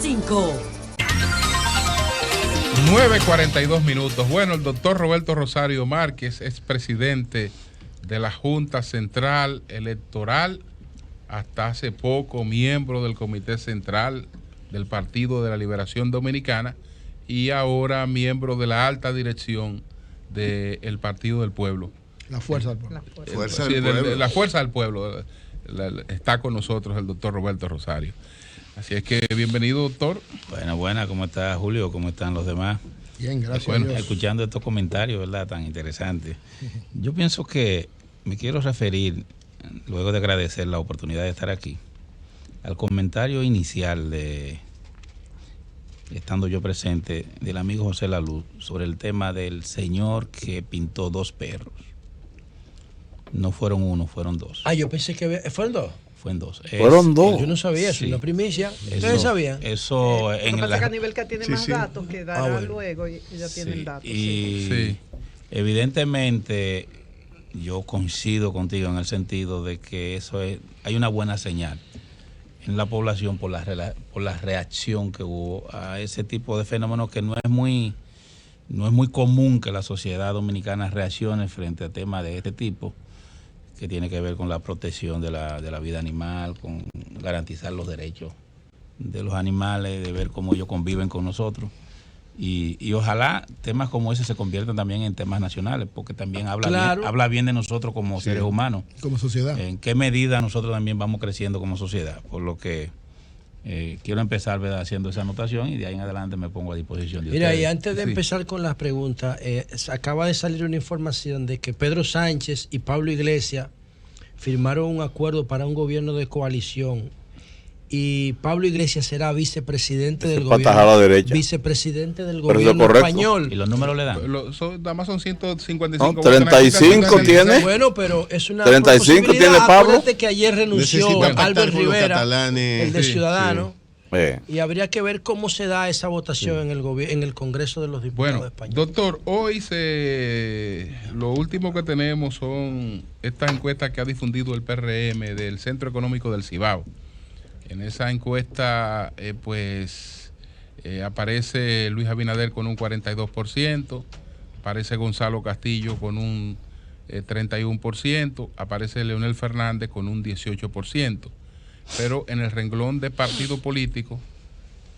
5. 9:42. Bueno, el doctor Roberto Rosario Márquez es presidente de la Junta Central Electoral, hasta hace poco miembro del Comité Central del Partido de la Liberación Dominicana y ahora miembro de la alta dirección del Partido del Pueblo. La Fuerza del Pueblo. La Fuerza del Pueblo. Está con nosotros el doctor Roberto Rosario. Así es que bienvenido, doctor. Buena, ¿cómo está Julio? ¿Cómo están los demás? Bien, gracias. Bueno, escuchando estos comentarios, ¿verdad? Tan interesantes. Yo pienso que me quiero referir, luego de agradecer la oportunidad de estar aquí, al comentario inicial estando yo presente, del amigo José Laluz, sobre el tema del señor que pintó 2 perros. No fueron 1, fueron 2. Yo pensé que fueron 2. Fueron 2. Fueron 2. Yo no sabía, sí. Es una primicia. ¿Ustedes sabían? Eso en el a nivel que tiene más datos que dará luego y ya tienen datos. Y evidentemente yo coincido contigo en el sentido de que hay una buena señal en la población por la reacción que hubo a ese tipo de fenómenos que no es muy común que la sociedad dominicana reaccione frente a temas de este tipo, que tiene que ver con la protección de la vida animal, con garantizar los derechos de los animales, de ver cómo ellos conviven con nosotros. Y ojalá temas como ese se conviertan también en temas nacionales, porque también habla bien de nosotros como seres humanos. Como sociedad. En qué medida nosotros también vamos creciendo como sociedad. Por lo que quiero empezar, ¿verdad?, haciendo esa anotación y de ahí en adelante me pongo a disposición de ustedes. Mira, y antes de empezar con las preguntas, acaba de salir una información de que Pedro Sánchez y Pablo Iglesias firmaron un acuerdo para un gobierno de coalición y Pablo Iglesias será vicepresidente del gobierno. Vicepresidente del gobierno español. ¿Y los números le dan? Nada más son 155. No, 35 tiene. Bueno, pero es una 35 tiene Pablo. Acuérdate que ayer renunció Albert Rivera, el de Ciudadanos. Y habría que ver cómo se da esa votación en el Congreso de los Diputados españoles. Doctor, hoy lo último que tenemos son estas encuestas que ha difundido el PRM del Centro Económico del Cibao. En esa encuesta, aparece Luis Abinader con un 42%, aparece Gonzalo Castillo con un 31%, aparece Leonel Fernández con un 18%. Pero en el renglón de partido político,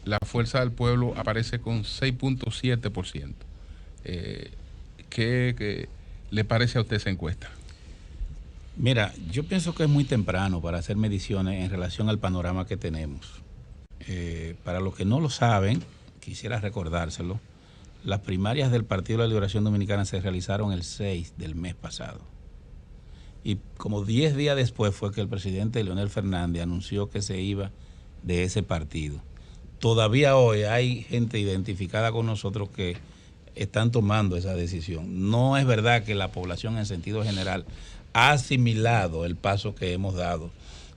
la Fuerza del Pueblo aparece con 6.7%. ¿Qué le parece a usted esa encuesta? Mira, yo pienso que es muy temprano para hacer mediciones en relación al panorama que tenemos. Para los que no lo saben, quisiera recordárselo, las primarias del Partido de la Liberación Dominicana se realizaron el 6 del mes pasado. Y como 10 días después fue que el presidente Leonel Fernández anunció que se iba de ese partido. Todavía hoy hay gente identificada con nosotros que están tomando esa decisión. No es verdad que la población en sentido general ha asimilado el paso que hemos dado.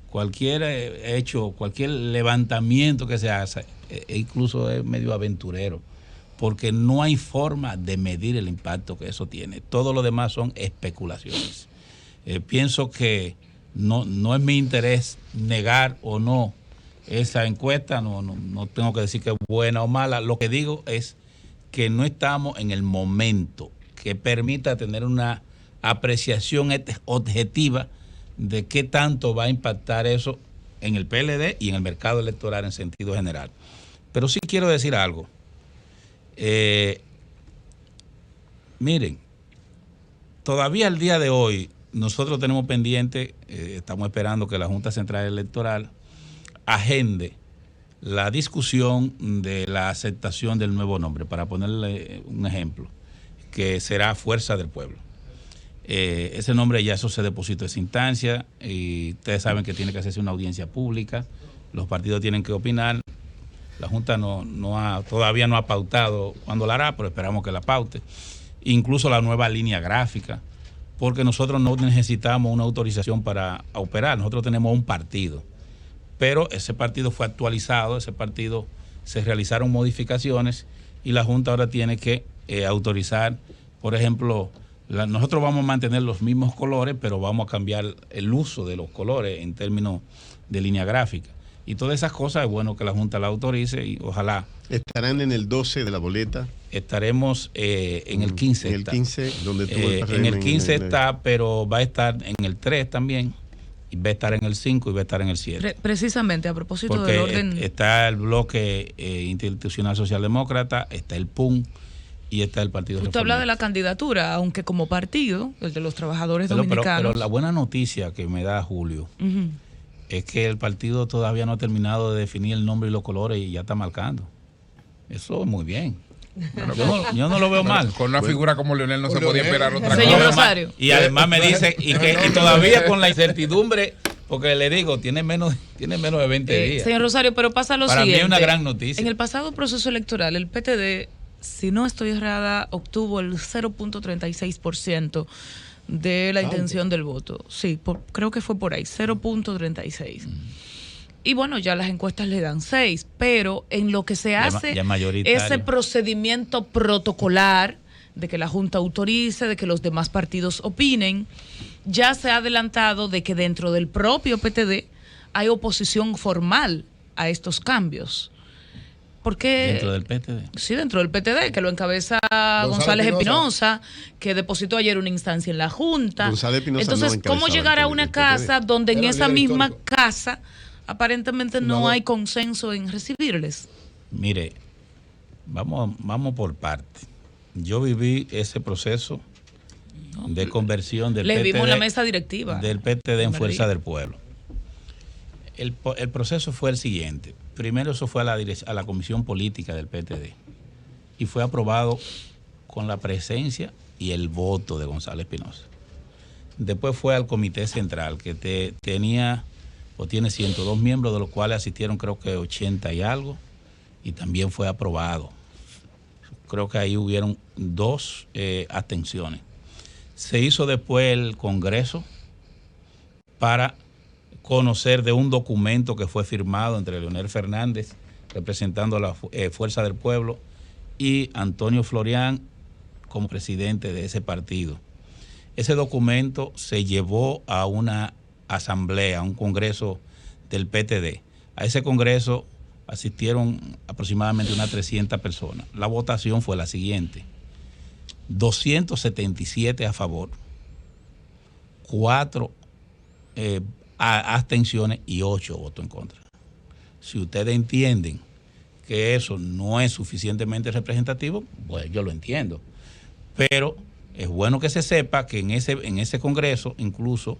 Cualquier hecho, cualquier levantamiento que se haga, incluso es medio aventurero, porque no hay forma de medir el impacto que eso tiene. Todo lo demás son especulaciones. Pienso que no es mi interés negar o no esa encuesta, no tengo que decir que es buena o mala. Lo que digo es que no estamos en el momento que permita tener una apreciación objetiva de qué tanto va a impactar eso en el PLD y en el mercado electoral en sentido general. Pero sí quiero decir algo. Miren, todavía al día de hoy nosotros tenemos pendiente, estamos esperando que la Junta Central Electoral agende la discusión de la aceptación del nuevo nombre, para ponerle un ejemplo, que será Fuerza del Pueblo. Ese nombre ya eso se depositó en esa instancia y ustedes saben que tiene que hacerse una audiencia pública, los partidos tienen que opinar. La Junta todavía no ha pautado cuándo la hará, pero esperamos que la paute. Incluso la nueva línea gráfica, porque nosotros no necesitamos una autorización para operar, nosotros tenemos un partido. Pero ese partido fue actualizado, ese partido se realizaron modificaciones y la Junta ahora tiene que autorizar, por ejemplo, nosotros vamos a mantener los mismos colores, pero vamos a cambiar el uso de los colores en términos de línea gráfica. Y todas esas cosas es bueno que la Junta la autorice y ojalá. ¿Estarán en el 12 de la boleta? Estaremos en el 15. En el 15, donde estuvo el PRM. En el 15 está, pero va a estar en el 3 también. Y va a estar en el 5 y va a estar en el 7. Precisamente a propósito porque del orden. Está el bloque institucional socialdemócrata, está el PUN y está el Partido Usted habla de la candidatura, aunque como partido, el de los trabajadores dominicanos. Pero la buena noticia que me da Julio es que el partido todavía no ha terminado de definir el nombre y los colores y ya está marcando. Eso es muy bien. Yo no lo veo mal. Con una figura como Leonel no se podía esperar otra cosa. Señor Rosario. Y además me dice, y todavía con la incertidumbre, porque le digo, tiene menos de 20 días. Señor Rosario, pero pasa lo Para siguiente. mí es una gran noticia. En el pasado proceso electoral, el PTD, si no estoy errada, obtuvo el 0.36% de la intención del voto. Sí, creo que fue por ahí, 0.36. Y bueno, ya las encuestas le dan 6, pero en lo que se hace ese procedimiento protocolar de que la Junta autorice, de que los demás partidos opinen, ya se ha adelantado de que dentro del propio PTD hay oposición formal a estos cambios. Porque, ¿Dentro del PTD? Sí, dentro del PTD, que lo encabeza González Espinosa, que depositó ayer una instancia en la Junta. Entonces, no ¿cómo llegar a una casa donde en esa misma casa aparentemente no hay consenso en recibirles? Mire, vamos por parte. Yo viví ese proceso de conversión del Les PTD, vimos la mesa directiva del PTD en Fuerza del Pueblo. El proceso fue el siguiente. Primero eso fue a la comisión política del PTD y fue aprobado con la presencia y el voto de González Espinosa. Después fue al comité central que tiene 102 miembros, de los cuales asistieron creo que 80 y algo, y también fue aprobado. Creo que ahí hubieron 2 abstenciones. Se hizo después el Congreso para conocer de un documento que fue firmado entre Leonel Fernández, representando a la Fuerza del Pueblo, y Antonio Florián como presidente de ese partido. Ese documento se llevó a una asamblea, a un congreso del PTD. A ese congreso asistieron aproximadamente unas 300 personas. La votación fue la siguiente: 277 a favor, 4 abstenciones y 8 votos en contra. Si ustedes entienden que eso no es suficientemente representativo, pues yo lo entiendo. Pero es bueno que se sepa que en ese congreso incluso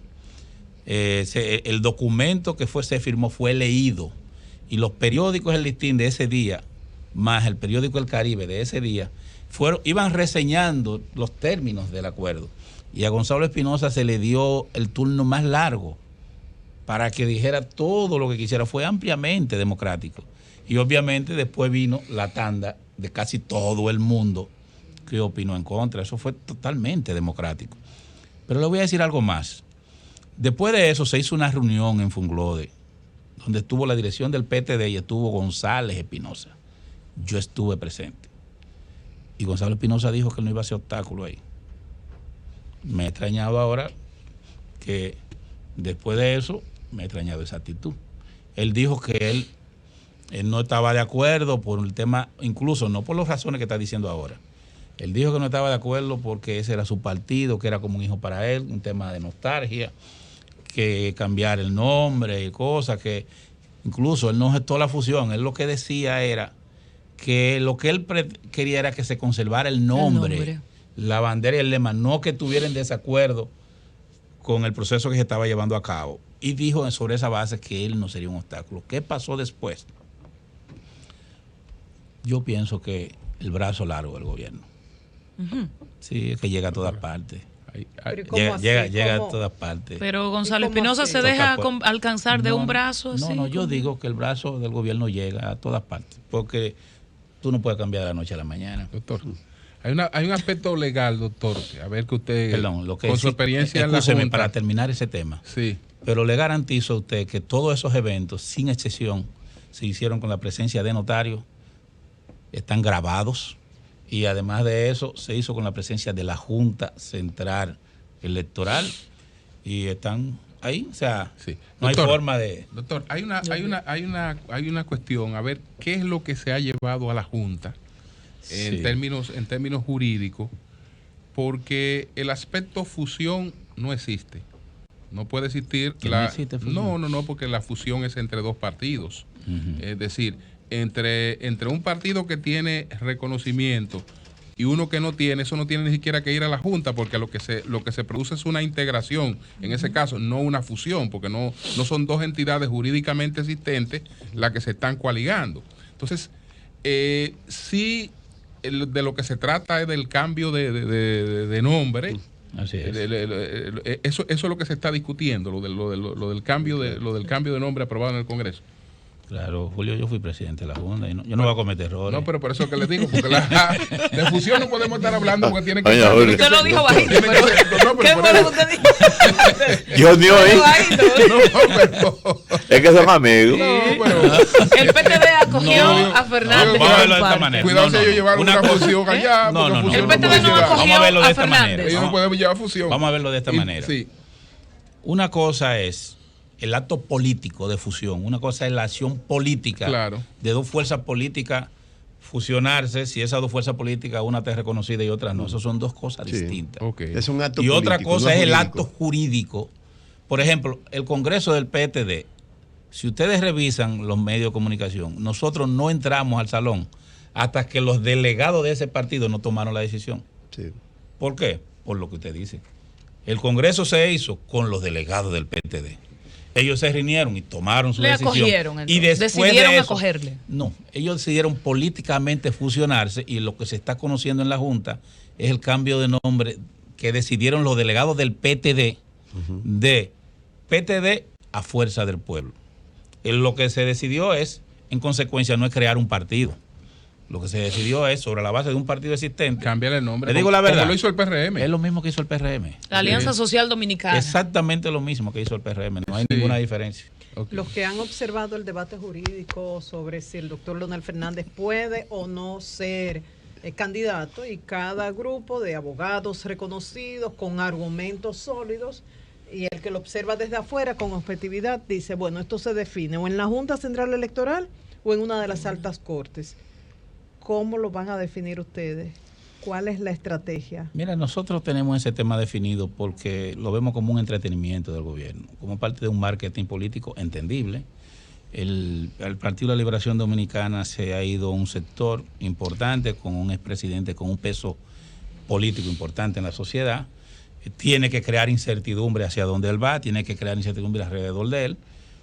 el documento que se firmó fue leído, y los periódicos El Listín de ese día, más el periódico El Caribe de ese día, iban reseñando los términos del acuerdo. Y a Gonzalo Espinosa se le dio el turno más largo para que dijera todo lo que quisiera. Fue ampliamente democrático. Y obviamente después vino la tanda de casi todo el mundo que opinó en contra. Eso fue totalmente democrático. Pero le voy a decir algo más. Después de eso se hizo una reunión en Funglode, donde estuvo la dirección del PTD y estuvo González Espinosa. Yo estuve presente. Y Gonzalo Espinosa dijo que no iba a ser obstáculo ahí. Me ha extrañado ahora que después de eso, me ha extrañado esa actitud. Él dijo que él no estaba de acuerdo por el tema, incluso no por las razones que está diciendo ahora. Él dijo que no estaba de acuerdo porque ese era su partido, que era como un hijo para él, un tema de nostalgia, que cambiar el nombre y cosas, que incluso él no gestó la fusión. Él lo que decía era que lo que él quería era que se conservara el nombre, la bandera y el lema, no que tuviera en desacuerdo con el proceso que se estaba llevando a cabo. Y dijo sobre esa base que él no sería un obstáculo. ¿Qué pasó después? Yo pienso que el brazo largo del gobierno. Sí, es que llega a todas partes. Llega a todas partes. Pero Gonzalo Espinosa se deja alcanzar de un brazo así. No, yo digo que el brazo del gobierno llega a todas partes, porque tú no puedes cambiar de la noche a la mañana. Doctor, hay un aspecto legal, doctor, a ver que usted, perdón, lo que con su experiencia en la Junta, para terminar ese tema. Sí. Pero le garantizo a usted que todos esos eventos, sin excepción, se hicieron con la presencia de notarios, están grabados, y además de eso se hizo con la presencia de la Junta Central Electoral, y están ahí, o sea, Sí. no Doctor, hay forma de... Doctor, hay una cuestión, a ver qué es lo que se ha llevado a la Junta en Sí. términos jurídicos, porque el aspecto fusión no existe. No puede existir ¿Que no existe fusión? No, porque la fusión es entre dos partidos. Es decir, entre un partido que tiene reconocimiento y uno que no tiene, eso no tiene ni siquiera que ir a la Junta, porque lo que se produce es una integración, en ese caso, no una fusión, porque no son dos entidades jurídicamente existentes las que se están coaligando. Entonces, sí, de lo que se trata es del cambio de nombre. Así es. Eso es lo que se está discutiendo, lo del cambio de nombre aprobado en el Congreso. Claro, Julio, yo fui presidente de la Junta y yo no voy a cometer errores. No, pero por eso que les digo, porque de fusión no podemos estar hablando porque tiene que Oye, ser. Julio. Usted lo dijo bajito, tiene que pero ser- no, pero ¿qué por fue lo eso- que usted dijo? Yo ni oí. No, pero- Es que son amigos. no, pero- El PTD acogió No, a Fernández. vamos a verlo de como esta parte. manera. Cuidado No, si no, ellos no. llevaron una cosa- fusión allá. No, porque no, no. fusión El no PTD puede no llevar. acogió Vamos a verlo de a esta Fernández. manera. Ellos no pueden llevar fusión. Vamos a verlo de esta manera. Sí. Una cosa es el acto político de fusión, una cosa es la acción política Claro. de dos fuerzas políticas fusionarse, si esas dos fuerzas políticas, una está reconocida y otra no. Esas son dos cosas Sí. distintas. Ok. Es un acto Y político, otra cosa no es el jurídico. acto jurídico. Por ejemplo, el Congreso del PTD, si ustedes revisan los medios de comunicación, nosotros no entramos al salón hasta que los delegados de ese partido no tomaron la decisión. Sí. ¿Por qué? Por lo que usted dice. El Congreso se hizo con los delegados del PTD. Ellos se reunieron y tomaron su Le decisión. acogieron, entonces. Y después Decidieron de eso, acogerle. No, ellos decidieron políticamente fusionarse y lo que se está conociendo en la Junta es el cambio de nombre que decidieron los delegados del PTD de PTD a Fuerza del Pueblo. Lo que se decidió es, en consecuencia, no es crear un partido. Lo que se decidió es, sobre la base de un partido existente, Cambiar el nombre. Le digo la verdad. Como lo hizo el PRM. es lo mismo que hizo el PRM. La Alianza Social Dominicana. Exactamente lo mismo que hizo el PRM, no hay Sí. ninguna diferencia. Ok. Los que han observado el debate jurídico sobre si el doctor Leonel Fernández puede o no ser candidato, y cada grupo de abogados reconocidos con argumentos sólidos, y el que lo observa desde afuera con objetividad dice, bueno, esto se define o en la Junta Central Electoral o en una de las altas cortes. ¿Cómo lo van a definir ustedes? ¿Cuál es la estrategia? Mira, nosotros tenemos ese tema definido porque lo vemos como un entretenimiento del gobierno, como parte de un marketing político entendible. El Partido de la Liberación Dominicana se ha ido a un sector importante con un expresidente con un peso político importante en la sociedad. Tiene que crear incertidumbre hacia dónde él va, tiene que crear incertidumbre alrededor de él,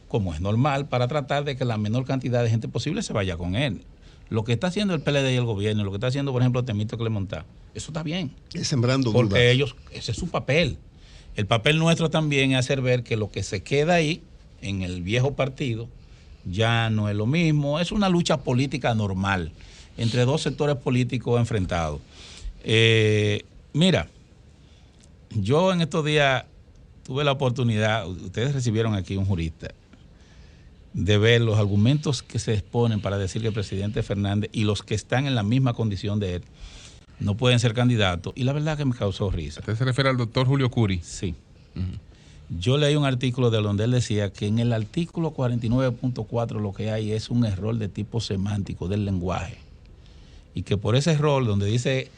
como es normal, para tratar de que la menor cantidad de gente posible se vaya con él. Lo que está haciendo el PLD y el gobierno, lo que está haciendo, por ejemplo, Temito Clemontá, eso está bien. Es sembrando Porque dudas. ellos, ese es su papel. El papel nuestro también es hacer ver que lo que se queda ahí, en el viejo partido, ya no es lo mismo. Es una lucha política normal entre dos sectores políticos enfrentados. Mira, yo en estos días tuve la oportunidad, ustedes recibieron aquí un jurista, de ver los argumentos que se exponen para decir que el presidente Fernández y los que están en la misma condición de él no pueden ser candidatos. Y la verdad que me causó risa. Usted se refiere al doctor Julio Curi. Sí. Yo leí un artículo de donde él decía que en el artículo 49.4 lo que hay es un error de tipo semántico del lenguaje. Y que por ese error, donde dice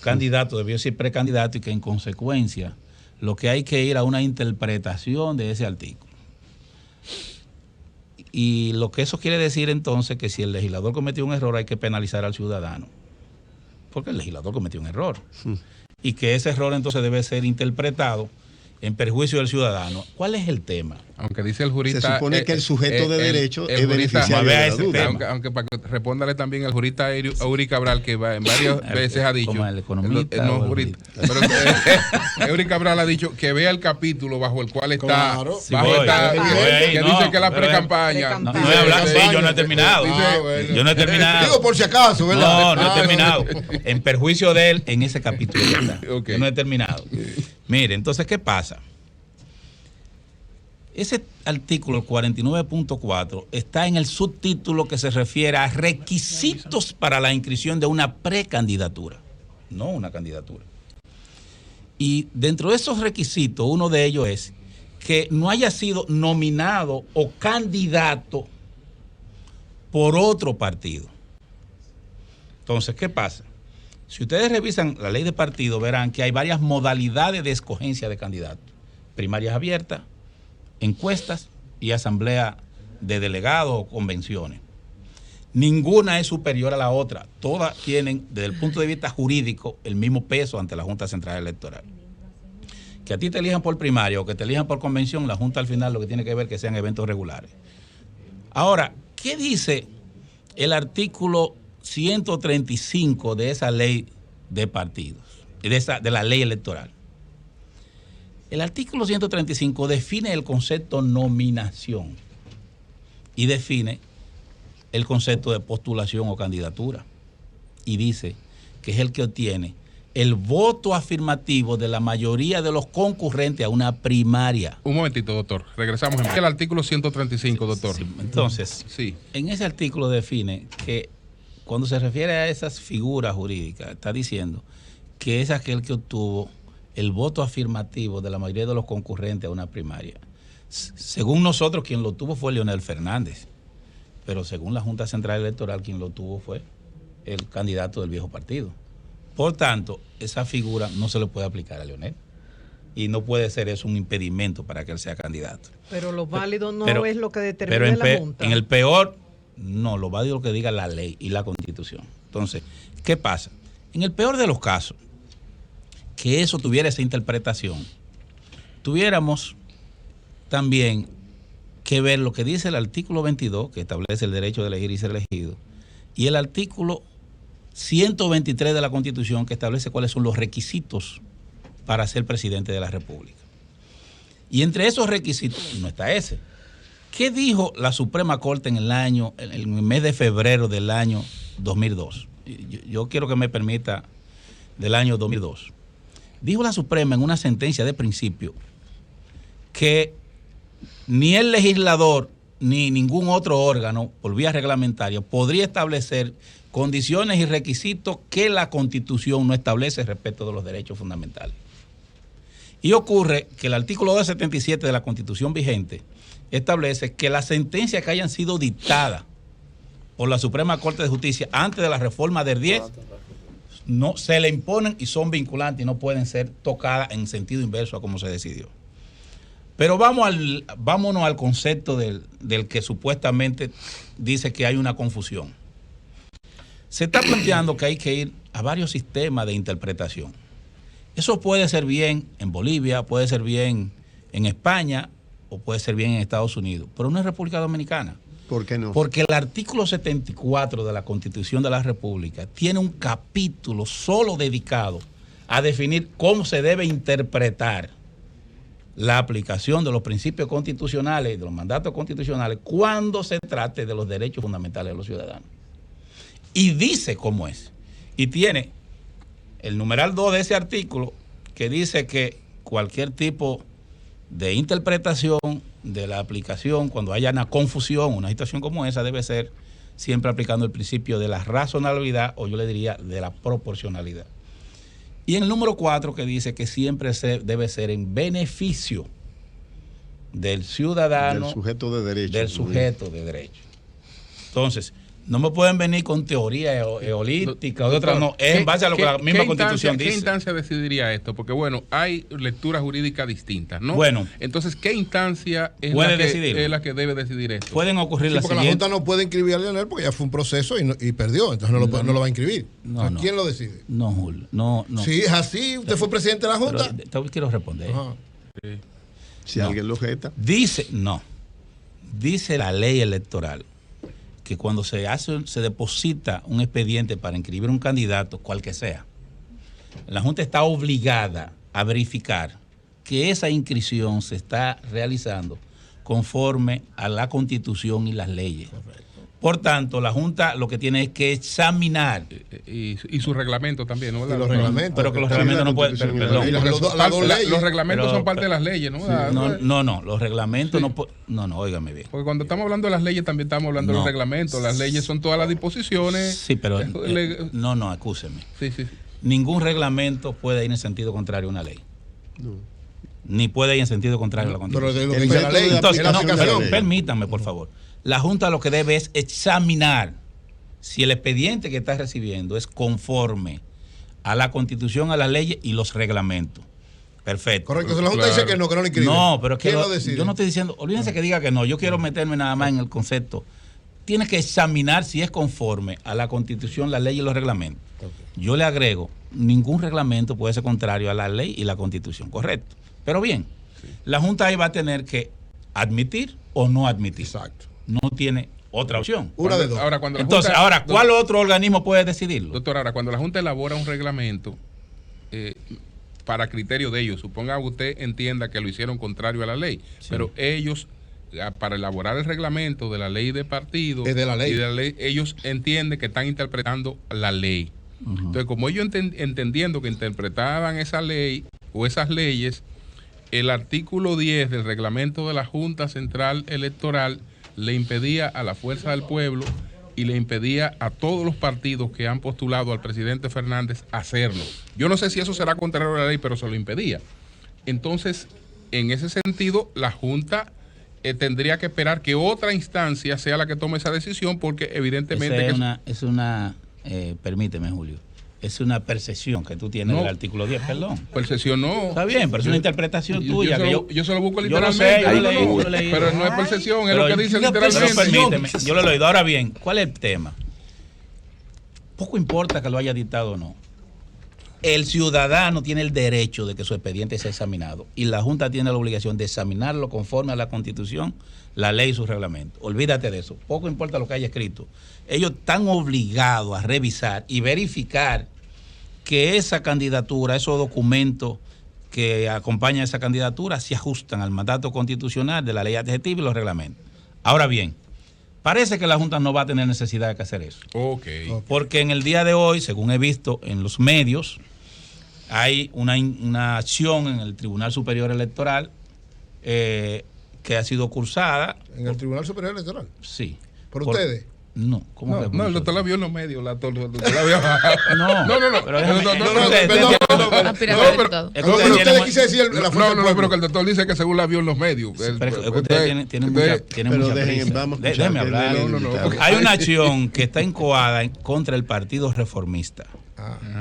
candidato, debió decir precandidato, y que en consecuencia lo que hay que ir a una interpretación de ese artículo. Y lo que eso quiere decir entonces que si el legislador cometió un error hay que penalizar al ciudadano. Porque el legislador cometió un error. Y que ese error entonces debe ser interpretado en perjuicio del ciudadano. ¿Cuál es el tema? Aunque dice el jurista. Se supone que el sujeto de derecho es jurista- beneficiario vea de la ese duda. tema. Aunque para que respóndale también el jurista Eury Cabral, que en varias veces ha dicho. ¿Como el economista No, o el jurista. jurista? Pero Eury Cabral ha dicho que vea el capítulo bajo el cual está. Claro. Sí, bajo voy. esta- Voy que ahí, que no, dice que la pero- pre-campaña. No, Sí, no he hablado, sí, yo no he terminado. Dice- Yo no he terminado. Digo por si acaso, ¿verdad? No he terminado. En perjuicio de él, en ese capítulo ya está. Ok. Yo no he terminado. Mire, entonces, ¿qué pasa? Ese artículo, el 49.4, está en el subtítulo que se refiere a requisitos para la inscripción de una precandidatura, no una candidatura. Y dentro de esos requisitos, uno de ellos es que no haya sido nominado o candidato por otro partido. Entonces, ¿qué pasa? Si ustedes revisan la ley de partido, verán que hay varias modalidades de escogencia de candidatos. Primarias abiertas, encuestas y asamblea de delegados o convenciones. Ninguna es superior a la otra. Todas tienen, desde el punto de vista jurídico, el mismo peso ante la Junta Central Electoral. Que a ti te elijan por primaria o que te elijan por convención, la Junta al final lo que tiene que ver es que sean eventos regulares. Ahora, ¿qué dice el artículo 135 de esa ley de partidos, de la ley electoral? El artículo 135 define el concepto nominación y define el concepto de postulación o candidatura. Y dice que es el que obtiene el voto afirmativo de la mayoría de los concurrentes a una primaria. Un momentito, doctor. Regresamos. El artículo 135, doctor. Sí, entonces, sí, en ese artículo define que cuando se refiere a esas figuras jurídicas, está diciendo que es aquel que obtuvo el voto afirmativo de la mayoría de los concurrentes a una primaria. Según nosotros, quien lo tuvo fue Leonel Fernández, pero según la Junta Central Electoral, quien lo tuvo fue el candidato del viejo partido. Por tanto, esa figura no se le puede aplicar a Leonel y no puede ser eso un impedimento para que él sea candidato. Pero lo válido no es lo que determina la Junta. En el peor, no, lo válido es lo que diga la ley y la Constitución. Entonces, ¿qué pasa? En el peor de los casos, que eso tuviera esa interpretación, tuviéramos también que ver lo que dice el artículo 22, que establece el derecho de elegir y ser elegido, y el artículo 123 de la Constitución, que establece cuáles son los requisitos para ser presidente de la República. Y entre esos requisitos no está ese. ¿Qué dijo la Suprema Corte en el mes de febrero del año 2002? Yo quiero que me permita, del año 2002. Dijo la Suprema en una sentencia de principio que ni el legislador ni ningún otro órgano, por vía reglamentaria, podría establecer condiciones y requisitos que la Constitución no establece respecto de los derechos fundamentales. Y ocurre que el artículo 277 de la Constitución vigente establece que las sentencias que hayan sido dictadas por la Suprema Corte de Justicia antes de la reforma del 10 no se le imponen y son vinculantes y no pueden ser tocadas en sentido inverso a como se decidió. Pero vámonos al concepto del que supuestamente dice que hay una confusión. Se está planteando que hay que ir a varios sistemas de interpretación. Eso puede ser bien en Bolivia, puede ser bien en España o puede ser bien en Estados Unidos, pero no en República Dominicana. ¿Por qué no? Porque el artículo 74 de la Constitución de la República tiene un capítulo solo dedicado a definir cómo se debe interpretar la aplicación de los principios constitucionales y de los mandatos constitucionales cuando se trate de los derechos fundamentales de los ciudadanos. Y dice cómo es. Y tiene el numeral 2 de ese artículo que dice que cualquier tipo de interpretación de la aplicación, cuando haya una confusión, una situación como esa, debe ser siempre aplicando el principio de la razonabilidad, o yo le diría de la proporcionalidad. Y en el número 4 que dice que siempre debe ser en beneficio del ciudadano, del sujeto de derecho. Del sujeto de derecho. Entonces, no me pueden venir con teoría eolítica o de otras, no, es en base a lo que la misma Constitución dice. ¿Qué instancia decidiría esto? Porque bueno, hay lecturas jurídicas distintas, ¿no? Bueno. Entonces, ¿qué instancia es la que debe decidir esto? Pueden ocurrir las siguientes. Porque la Junta no puede inscribir a Leonel porque ya fue un proceso y perdió, entonces no lo va a inscribir. ¿Quién lo decide? No, Julio, no. Si es así, usted fue presidente de la Junta. Pero quiero responder. Sí. Si alguien lo objeta. Dice la ley electoral que cuando se deposita un expediente para inscribir un candidato, cual que sea, la Junta está obligada a verificar que esa inscripción se está realizando conforme a la Constitución y las leyes. Por tanto, la Junta lo que tiene es que examinar. Y su reglamento también, ¿no? Y los reglamentos. Pero que los reglamentos no pueden. Perdón. Los reglamentos son parte de las leyes, ¿no? No, los reglamentos no pueden. No, óigame bien. Porque cuando estamos hablando de las leyes, también estamos hablando de los reglamentos. Las leyes son todas las disposiciones. Sí, pero. Acúseme. Sí. Ningún reglamento puede ir en sentido contrario a una ley. No. ni puede ir en sentido contrario a la Constitución. Pero de lo que dice la ley, entonces, no, permítanme, por favor. La Junta lo que debe es examinar si el expediente que está recibiendo es conforme a la Constitución, a las leyes y los reglamentos. Perfecto. Correcto. Si la Junta dice que no lo inscribe. No, pero es que ¿quién lo decide? yo no estoy diciendo, olvídense que diga que no, yo quiero meterme nada más en el concepto. Tiene que examinar si es conforme a la Constitución, la ley y los reglamentos. Yo le agrego, ningún reglamento puede ser contrario a la ley y la Constitución, correcto. Pero bien, la Junta ahí va a tener que admitir o no admitir. Exacto. No tiene otra opción. Una de dos. Entonces, ¿cuál otro organismo puede decidirlo? Doctor, ahora, cuando la Junta elabora un reglamento para criterio de ellos, suponga que usted entienda que lo hicieron contrario a la ley, pero ellos, para elaborar el reglamento de la ley de partido es de la ley. y de la ley, ellos entienden que están interpretando la ley. Entonces, como ellos entendiendo que interpretaban esa ley o esas leyes, el artículo 10 del reglamento de la Junta Central Electoral le impedía a la Fuerza del Pueblo y le impedía a todos los partidos que han postulado al presidente Fernández hacerlo. Yo no sé si eso será contrario a la ley, pero se lo impedía. Entonces, en ese sentido, la Junta tendría que esperar que otra instancia sea la que tome esa decisión, porque evidentemente... Permíteme, Julio. Es una percepción que tú tienes del artículo 10, perdón. Percepción no. Está bien, pero es una interpretación tuya. Yo se lo busco literalmente. Yo lo leí. Pero no es percepción, es lo que dice literalmente. Permíteme, yo lo he leído. Ahora bien, ¿cuál es el tema? Poco importa que lo haya dictado o no. El ciudadano tiene el derecho de que su expediente sea examinado y la Junta tiene la obligación de examinarlo conforme a la Constitución, la ley y sus reglamentos. Olvídate de eso. Poco importa lo que haya escrito. Ellos están obligados a revisar y verificar que esa candidatura, esos documentos que acompañan a esa candidatura se ajustan al mandato constitucional de la ley adjetiva y los reglamentos. Ahora bien, parece que la Junta no va a tener necesidad de hacer eso. Porque en el día de hoy, según he visto en los medios, hay una acción en el Tribunal Superior Electoral que ha sido cursada. ¿En el Tribunal Superior Electoral? Sí. ¿Por ustedes? No, ¿cómo que? No, el doctor la vio en los medios. No. Pero usted quise decir la fuerza del pueblo. Pero que el doctor dice que según la vio en los medios. Usted tiene mucha prisa. Déjeme hablar. Hay una acción que está incoada contra el Partido Reformista.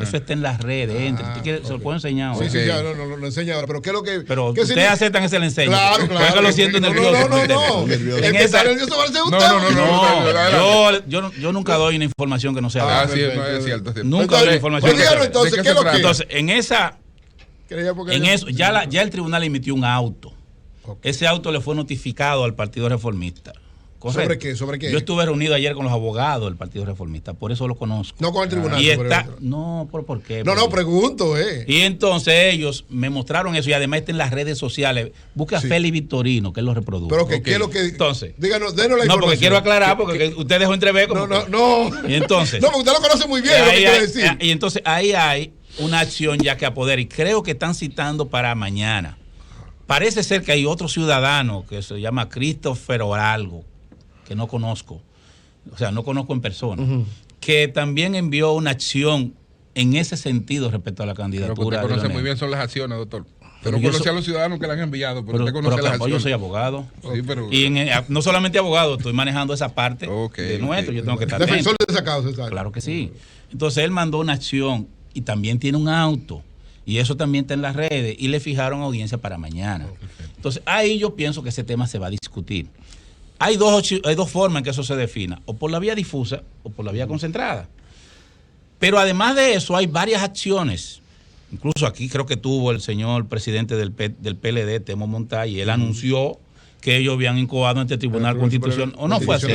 Eso está en las redes. Se lo puedo enseñar ahora. Sí, ya, lo enseña ahora. Pero ¿qué es lo que...? Pero ustedes aceptan que se le enseñe. Claro. Porque lo siento nervioso. No. Empezar nervioso parece usted. Yo nunca doy una información que no sea sí, es cierto. Nunca doy una información que sea. Entonces, ¿qué es lo que...? Entonces, ya el tribunal emitió un auto. Ese auto le fue notificado al Partido Reformista. Correcto. ¿Sobre qué? Yo estuve reunido ayer con los abogados del Partido Reformista, por eso lo conozco. No con el tribunal. ¿Por qué? No, pregunto, Y entonces ellos me mostraron eso y además está en las redes sociales. Busca a Félix Victorino, que él lo reproduce. Pero ¿qué es lo que...? Entonces, díganos, denos la información. No, porque quiero aclarar, porque usted dejó entrever como... No. Y entonces... No, porque usted lo conoce muy bien, lo que quiere decir. Y entonces ahí hay una acción ya que apodera y creo que están citando para mañana. Parece ser que hay otro ciudadano que se llama Christopher o algo, que no conozco, o sea, no conozco en persona, que también envió una acción en ese sentido respecto a la candidatura. Pero usted conoce muy bien son las acciones, doctor. Pero no conoce a los ciudadanos que le han enviado, pero usted conoce las acciones. Yo soy abogado. Sí, pero... Y no solamente abogado, estoy manejando esa parte de nuestro, yo tengo que estar defensor de esa causa, exacto. Claro que sí. Entonces él mandó una acción y también tiene un auto. Y eso también está en las redes y le fijaron audiencia para mañana. Entonces ahí yo pienso que ese tema se va a discutir. Hay dos formas en que eso se defina, o por la vía difusa o por la vía concentrada. Pero además de eso hay varias acciones. Incluso aquí creo que tuvo el señor presidente del PLD, Temo Montay, y él anunció que ellos habían incoado ante el Tribunal Constitucional. ¿O no fue así?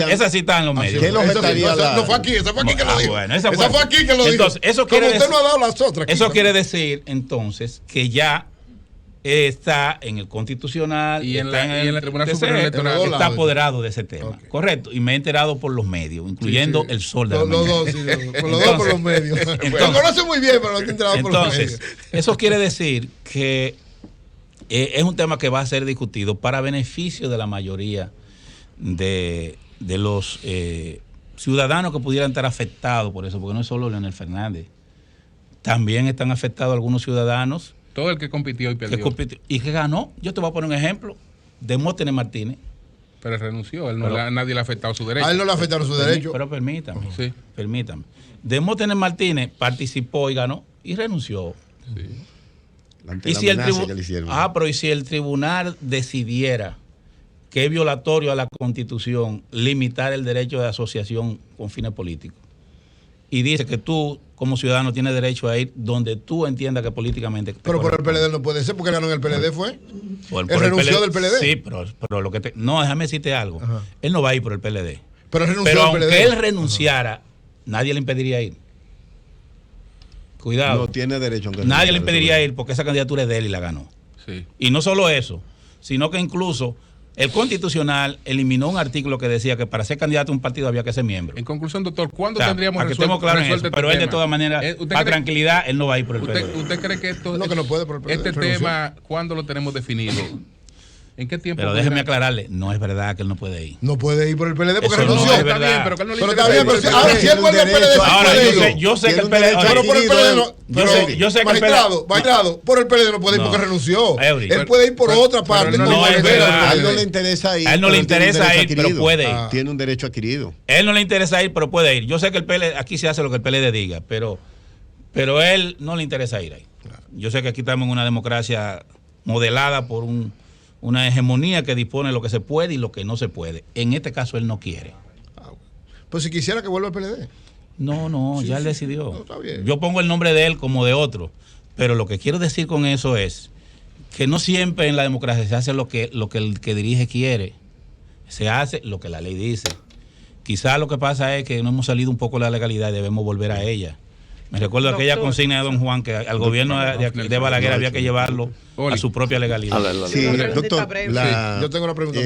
Esa sí está en los medios. ¿Qué lo estaría? No fue aquí, esa fue aquí que lo dijo. Bueno, esa fue aquí que lo dijo. Entonces, eso quiere decir, usted no ha dado las otras. Eso quiere decir, entonces, que ya está en el Constitucional y en el Tribunal Superior Electoral está apoderado de ese tema. Correcto. Y me he enterado por los medios, incluyendo El Sol de la Mañana. Por los medios. Lo conoce muy bien, pero no está enterado por los medios. Eso quiere decir que es un tema que va a ser discutido para beneficio de la mayoría de los ciudadanos que pudieran estar afectados por eso, porque no es solo Leonel Fernández. También están afectados algunos ciudadanos Todo el que compitió y perdió. Y que ganó. Yo te voy a poner un ejemplo. Demóstenes Martínez. Pero renunció. Nadie le ha afectado su derecho. A él no le afectaron su derecho. Pero permítame. Sí. Permítame. Demóstenes Martínez participó y ganó y renunció. Sí. Y si el tribunal decidiera que es violatorio a la Constitución limitar el derecho de asociación con fines políticos y dice que tú como ciudadano tienes derecho a ir donde tú entiendas que políticamente... Pero por el PLD no puede ser, porque ganó en el PLD fue. Él renunció del PLD. Sí, pero lo que no, déjame decirte algo. Ajá. Él no va a ir por el PLD. Pero renunció aunque del PLD. Él renunciara, nadie le impediría ir. Cuidado. No tiene derecho. Nadie le impediría ir porque esa candidatura es de él y la ganó. Sí. Y no solo eso, sino que incluso el Constitucional eliminó un artículo que decía que para ser candidato a un partido había que ser miembro. En conclusión, doctor, ¿cuándo tendríamos resuelto claro este pero él de todas maneras, para tranquilidad, él no va a ir por el PLD. ¿Usted cree que esto, no, que no puede por el PLD, este tema, cuándo lo tenemos definido? ¿En qué tiempo? Pero déjeme aclararle, no es verdad que él no puede ir. No puede ir por el PLD porque renunció. No es verdad. Está bien, pero que él no le interesa. Ahora, si él vuelve al PLD, ahora yo sé que el PLD... Pero por el PLD no... Yo sé que magistrado, por el PLD no puede ir porque renunció. Él puede ir por otra parte. No es verdad. A él no le interesa ir. A él no le interesa ir, pero puede ir. Tiene un derecho adquirido. A él no le interesa ir, pero puede ir. Yo sé que el PLD, aquí se hace lo que el PLD diga, pero a él no le interesa ir ahí. Yo sé que aquí estamos en una democracia modelada por una hegemonía que dispone lo que se puede y lo que no se puede. En este caso él no quiere. Pues si quisiera que vuelva al PLD. No, sí, ya él decidió. No, está bien. Yo pongo el nombre de él como de otro, pero lo que quiero decir con eso es que no siempre en la democracia se hace lo que el que dirige quiere. Se hace lo que la ley dice. Quizás lo que pasa es que no hemos salido un poco de la legalidad y debemos volver a ella. Me recuerdo aquella consigna de don Juan que al gobierno de Balaguer había que llevarlo a su propia legalidad. Sí, doctor, yo tengo una pregunta.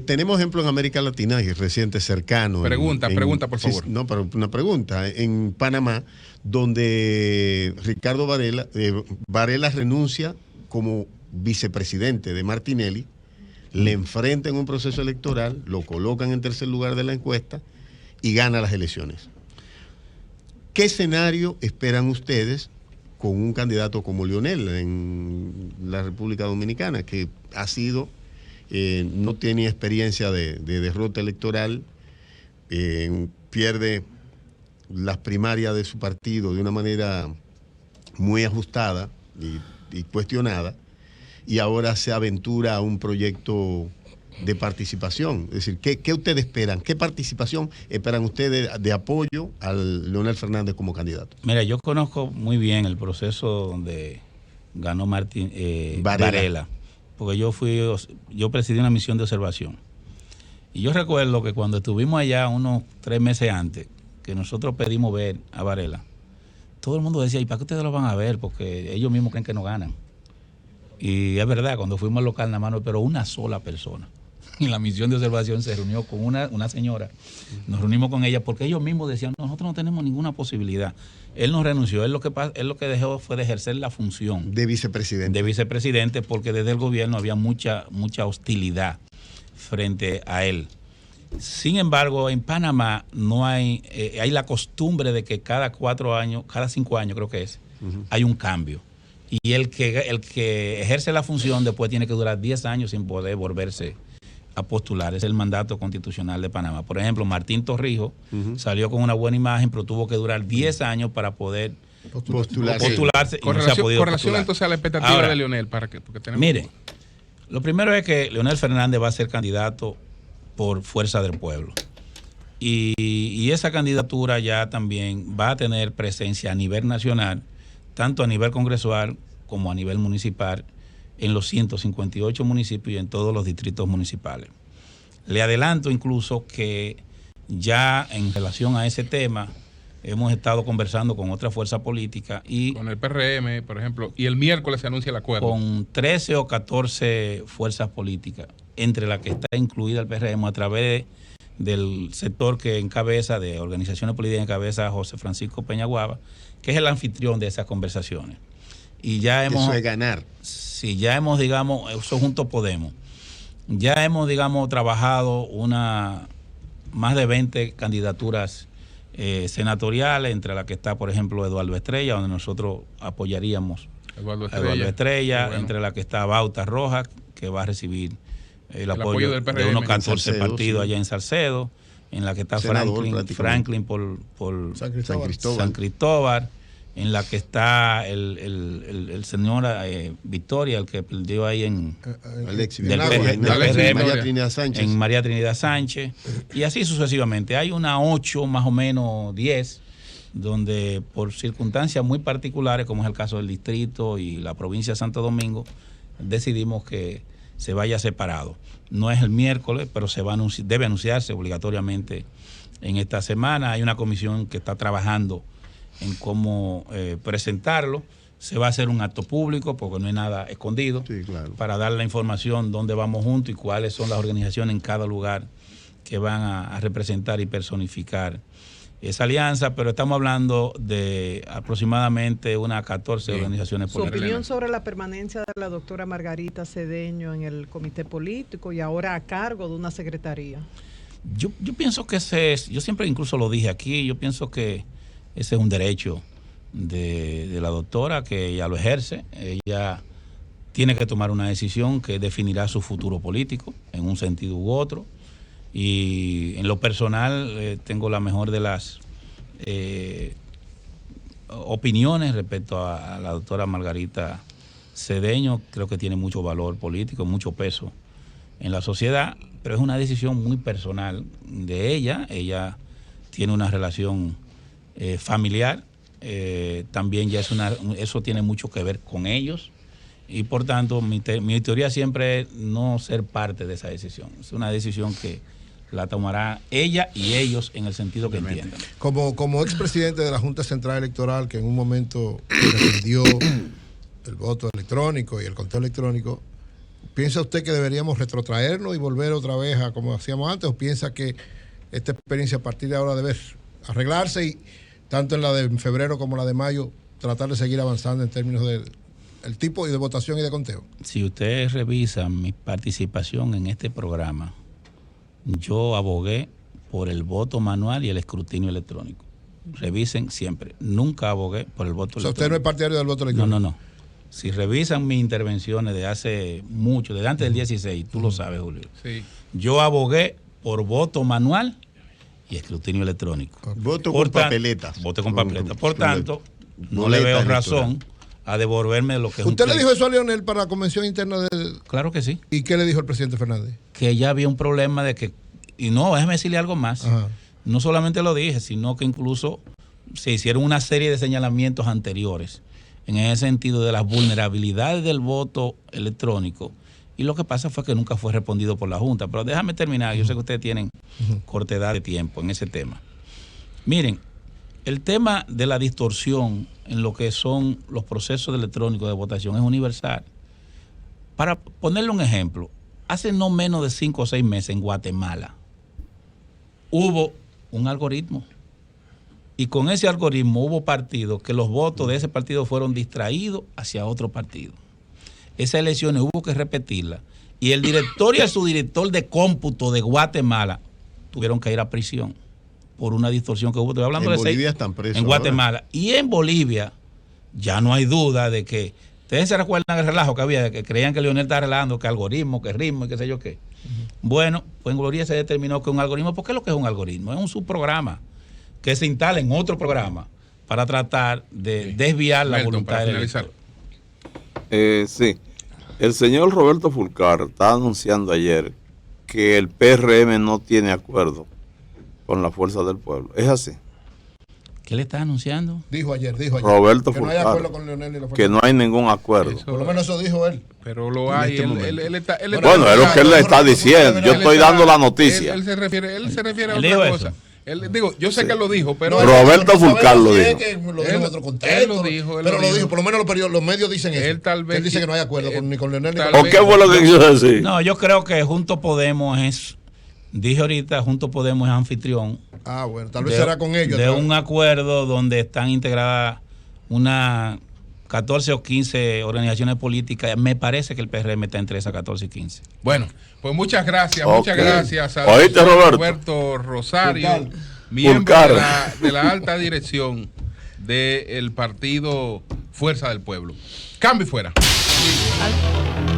Tenemos ejemplos en América Latina y recientes, cercanos. Pregunta, por favor. No, pero una pregunta. En Panamá, donde Ricardo Varela renuncia como vicepresidente de Martinelli, le enfrenta en un proceso electoral, lo colocan en tercer lugar de la encuesta y gana las elecciones. ¿Qué escenario esperan ustedes con un candidato como Leonel en la República Dominicana, que ha sido, no tiene experiencia de derrota electoral, pierde las primarias de su partido de una manera muy ajustada y cuestionada, y ahora se aventura a un proyecto de participación? Es decir, ¿qué ustedes esperan? ¿Qué participación esperan ustedes de apoyo al Leonel Fernández como candidato? Mira, yo conozco muy bien el proceso donde ganó Varela, porque yo presidí una misión de observación. Y yo recuerdo que cuando estuvimos allá unos 3 meses antes, que nosotros pedimos ver a Varela, todo el mundo decía, ¿y para qué ustedes lo van a ver? Porque ellos mismos creen que no ganan. Y es verdad, cuando fuimos al local nada más, pero una sola persona en la misión de observación se reunió con una señora. Nos reunimos con ella porque ellos mismos decían, nosotros no tenemos ninguna posibilidad. Él no renunció, él lo que dejó fue de ejercer la función de vicepresidente. De vicepresidente, porque desde el gobierno había mucha hostilidad frente a él. Sin embargo, en Panamá no hay la costumbre de que cada 5 años creo que es, hay un cambio. Y el que ejerce la función después tiene que durar 10 años sin poder volverse a postular. Es el mandato constitucional de Panamá. Por ejemplo, Martín Torrijos salió con una buena imagen, pero tuvo que durar 10 años para poder postularse. Con relación entonces a la expectativa de Leonel. Mire, lo primero es que Leonel Fernández va a ser candidato por fuerza del pueblo. Y esa candidatura ya también va a tener presencia a nivel nacional, tanto a nivel congresual como a nivel municipal, en los 158 municipios y en todos los distritos municipales. Le adelanto incluso que ya en relación a ese tema hemos estado conversando con otra fuerza política y con el PRM, por ejemplo, y el miércoles se anuncia el acuerdo. Con 13 o 14 fuerzas políticas, entre las que está incluida el PRM a través del sector que encabeza, de organizaciones políticas que encabeza José Francisco Peñaguaba, que es el anfitrión de esas conversaciones. Y ya hemos... Eso es ganar. Sí, ya hemos, digamos, eso Juntos Podemos, ya hemos, digamos, trabajado más de 20 candidaturas senatoriales, entre las que está, por ejemplo, Eduardo Estrella, donde nosotros apoyaríamos Eduardo Estrella, bueno. entre la que está Bauta Rojas, que va a recibir el apoyo del PRM, de unos 14 Salcedo, partidos sí. allá en Salcedo, en la que está Senador, Franklin por San Cristóbal, en la que está el señor Victoria, el que perdió ahí en María Trinidad Sánchez. En María Trinidad Sánchez, y así sucesivamente. Hay una 8, más o menos 10, donde por circunstancias muy particulares, como es el caso del distrito y la provincia de Santo Domingo, decidimos que se vaya separado. No es el miércoles, pero debe anunciarse obligatoriamente en esta semana. Hay una comisión que está trabajando en cómo presentarlo. Se va a hacer un acto público porque no hay nada escondido, sí, claro, para dar la información dónde vamos juntos y cuáles son las organizaciones en cada lugar que van a representar y personificar esa alianza, pero estamos hablando de aproximadamente unas 14 organizaciones Su políticas. opinión sobre la permanencia de la doctora Margarita Cedeño en el comité político y ahora a cargo de una secretaría. Yo pienso que yo siempre incluso lo dije aquí, yo pienso que ese es un derecho de la doctora, que ella lo ejerce. Ella tiene que tomar una decisión que definirá su futuro político en un sentido u otro. Y en lo personal tengo la mejor de las opiniones respecto a la doctora Margarita Cedeño. Creo que tiene mucho valor político, mucho peso en la sociedad, pero es una decisión muy personal de ella. Ella tiene una relación familiar, también ya eso tiene mucho que ver con ellos, y por tanto mi teoría siempre es no ser parte de esa decisión. Es una decisión que la tomará ella y ellos en el sentido que entiendan. Como expresidente de la Junta Central Electoral, que en un momento defendió el voto electrónico y el conteo electrónico, ¿piensa usted que deberíamos retrotraernos y volver otra vez a como hacíamos antes, o piensa que esta experiencia a partir de ahora debe arreglarse y tanto en la de febrero como la de mayo tratar de seguir avanzando en términos del tipo y de votación y de conteo? Si ustedes revisan mi participación en este programa, yo abogué por el voto manual y el escrutinio electrónico. Revisen siempre. Nunca abogué por el voto electrónico. O sea, usted no es partidario del voto electrónico. No. Si revisan mis intervenciones de hace mucho, desde antes del 16, tú lo sabes, Julio. Sí. Yo abogué por voto manual y escrutinio electrónico. Voto con papeletas. Voto con papeletas. Por tanto, no le veo razón a devolverme lo que es ¿Usted le dijo eso a Leonel para la convención interna del...? Claro que sí. ¿Y qué le dijo el presidente Fernández? Que ya había un problema de que... Y no, déjeme decirle algo más. Ajá. No solamente lo dije, sino que incluso se hicieron una serie de señalamientos anteriores en ese sentido de las vulnerabilidades del voto electrónico. Y lo que pasa fue que nunca fue respondido por la Junta. Pero déjame terminar, yo sé que ustedes tienen cortedad de tiempo en ese tema. Miren, el tema de la distorsión en lo que son los procesos electrónicos de votación es universal. Para ponerle un ejemplo, hace no menos de 5 o 6 meses en Guatemala hubo un algoritmo. Y con ese algoritmo hubo partidos que los votos de ese partido fueron distraídos hacia otro partido. Esas elecciones hubo que repetirlas. Y el director y el subdirector de cómputo de Guatemala tuvieron que ir a prisión por una distorsión que hubo. Estoy hablando en de Bolivia están presos en Guatemala. ahora. Y en Bolivia ya no hay duda de que... ¿Ustedes se recuerdan el relajo que había? Que creían que Leonel estaba relajando, que algoritmo, que ritmo y qué sé yo qué. Bueno, pues en Bolivia se determinó que un algoritmo... ¿Por qué es lo que es un algoritmo? Es un subprograma que se instala en otro programa para tratar de desviar la voluntad del elector. Sí. El señor Roberto Fulcar está anunciando ayer que el PRM no tiene acuerdo con la Fuerza del Pueblo. ¿Es así? ¿Qué le está anunciando? Dijo ayer. Roberto que no hay Fulcar, acuerdo con Leonel y la Fuerza. que no hay ningún acuerdo. Eso, por lo menos eso dijo él. Pero lo hay. este Él está Bueno, es lo que él le está diciendo. Yo estoy dando la noticia. Él se refiere a ¿Él dijo otra eso? cosa. Yo sé que él lo dijo, pero... Roberto Fulcar lo dijo. Lo dijo en otro contexto. Pero lo dijo, por lo menos los medios dicen eso. Él dice que no hay acuerdo ni con Leonel ni con... ¿O qué fue lo que quiso decir? No, yo creo que Juntos Podemos es... Dije ahorita, Juntos Podemos es anfitrión. Ah, bueno, tal vez será con ellos. De un acuerdo donde están integradas unas 14 o 15 organizaciones políticas. Me parece que el PRM está entre esas 14 y 15. Bueno, pues muchas gracias a ¿Oíste, Roberto Rosario, miembro de la alta dirección del partido Fuerza del Pueblo. Cambio y fuera. Al-